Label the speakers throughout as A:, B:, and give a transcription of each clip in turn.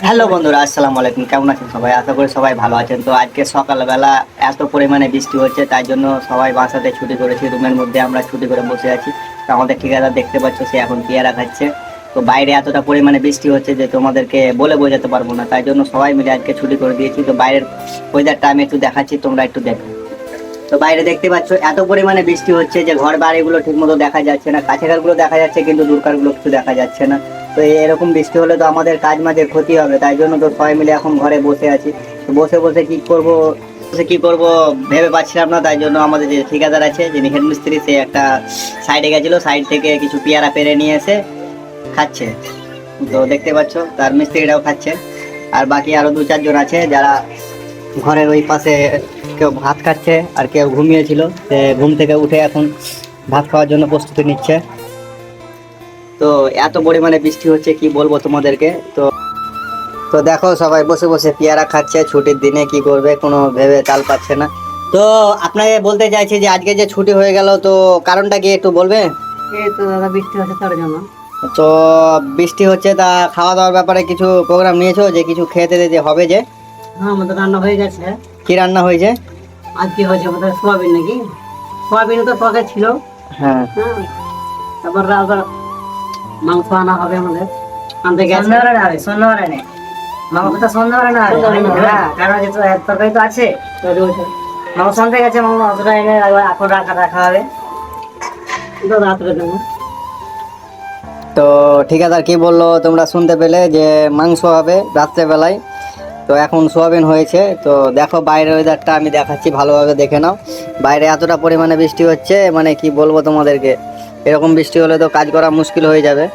A: Hello বন্ধুরা, আসসালামু আলাইকুম। কেমন আছেন সবাই? আশা করি সবাই ভালো আছেন। তো আজকে সকালবেলা এত পরিমাণে বৃষ্টি হচ্ছে, তাই জন্য সবাই বাসাতে ছুটি করেছি। রুমের মধ্যে আমরা ছুটি করে বসে আছি। তো আমাদের ঠিকাদার দেখতে পাচ্ছ, সে এখন পেয়ারা খাচ্ছে। তো বাইরে এতটা পরিমাণে বৃষ্টি হচ্ছে যে তোমাদেরকে বলে বোঝাতে পারবো না, তাই জন্য সবাই মিলে আজকে ছুটি করে দিয়েছি। তো বাইরের ওয়েদারটা আমি একটু দেখাচ্ছি, তোমরা একটু দেখো। তো বাইরে দেখতে পাচ্ছ এত পরিমাণে বৃষ্টি হচ্ছে যে ঘর বাড়িগুলো ঠিক মতো দেখা যাচ্ছে না। কাছেকার গুলো দেখা যাচ্ছে কিন্তু দূরকার গুলো কিছু দেখা যাচ্ছে না। তো এরকম বৃষ্টি হলে তো আমাদের কাজ মাঝের ক্ষতি হবে, তাই জন্য তো সবাই মিলে এখন ঘরে বসে আছি। তো বসে বসে কি করব ভেবে পাচ্ছিলাম না, তাই জন্য আমাদের যে ঠিকাদার আছে, যিনি হেড মিস্ত্রি, সে একটা সাইডে গেছিল, সাইড থেকে কিছু পেয়ারা পেরে নিয়ে এসে খাচ্ছে। তো দেখতে পাচ্ছ তার মিস্ত্রিটাও খাচ্ছে। আর বাকি আরো 2-4 জন আছে যারা ঘরের ওই পাশে, কেউ ভাত খাচ্ছে আর কেউ ঘুমিয়েছিল, সে ঘুম থেকে উঠে এখন ভাত খাওয়ার জন্য প্রস্তুতি নিচ্ছে। তো এত পরিমাণে বৃষ্টি হচ্ছে কি বলবো তোমাদেরকে। তো তো দেখো সবাই বসে বসে পেয়ারা খাচ্ছে, ছুটির দিনে কি করবে কোনো ভেবে চাল পাচ্ছে না। তো আপনাকে বলতে চাইছি যে আজকে যে ছুটি হয়ে গেল, তো কারণটা কি একটু বলবে?
B: এই তো দাদা বৃষ্টি হচ্ছে তার জন্য।
A: তো বৃষ্টি হচ্ছে, তা খাওয়া দাওয়ার ব্যাপারে কিছু প্রোগ্রাম নিয়েছো যে কিছু খেতে যে হবে যে?
B: হ্যাঁ, আমাদের রান্না হয়ে গেছে।
A: কি রান্না হয়েছে?
B: আজ কি হয়েছে আমাদের সোয়াবিন নাকি? সোয়াবিন তো টকে ছিল।
A: হ্যাঁ।
B: হ্যাঁ, তারপর আবার মাংস আনা হবে আমাদের। আনতে গেছে
C: সন্ধ্যাবেলা নেই, মামাটা সন্ধ্যাবেলা না হবে। হ্যাঁ, কারণ যেহেতু তরকারি তো আছে, মাংস আনতে গেছে, মাংসটা এনে এখন রাখা হবে।
B: তো রাত্রে দেবো।
A: তো ঠিকাদার কি বললো তোমরা শুনতে পেলে, যে মাংস হবে রাত্রেবেলায়। তো এখন সোয়াবিন হয়েছে। তো দেখো বাইরের ওয়েদারটা আমি দেখাচ্ছি, ভালোভাবে দেখে নাও। বাইরে এতটা পরিমাণে বৃষ্টি হচ্ছে, মানে কি বলবো তোমাদেরকে। এরকম বৃষ্টি হলে তো কাজ করা মুশকিল হয়ে যাবে।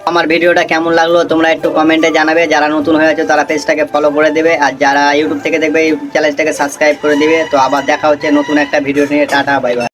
A: আমার ভিডিওটা কেমন লাগলো তোমরা একটু কমেন্টে জানাবে। যারা নতুন হয়ে আছে তারা পেজটাকে ফলো করে দেবে, আর যারা ইউটিউব থেকে দেখবে ইউটিউব চ্যানেলটাকে সাবস্ক্রাইব করে দিবে। তো আবার দেখা হচ্ছে নতুন একটা ভিডিও নিয়ে। Tata, bye bye.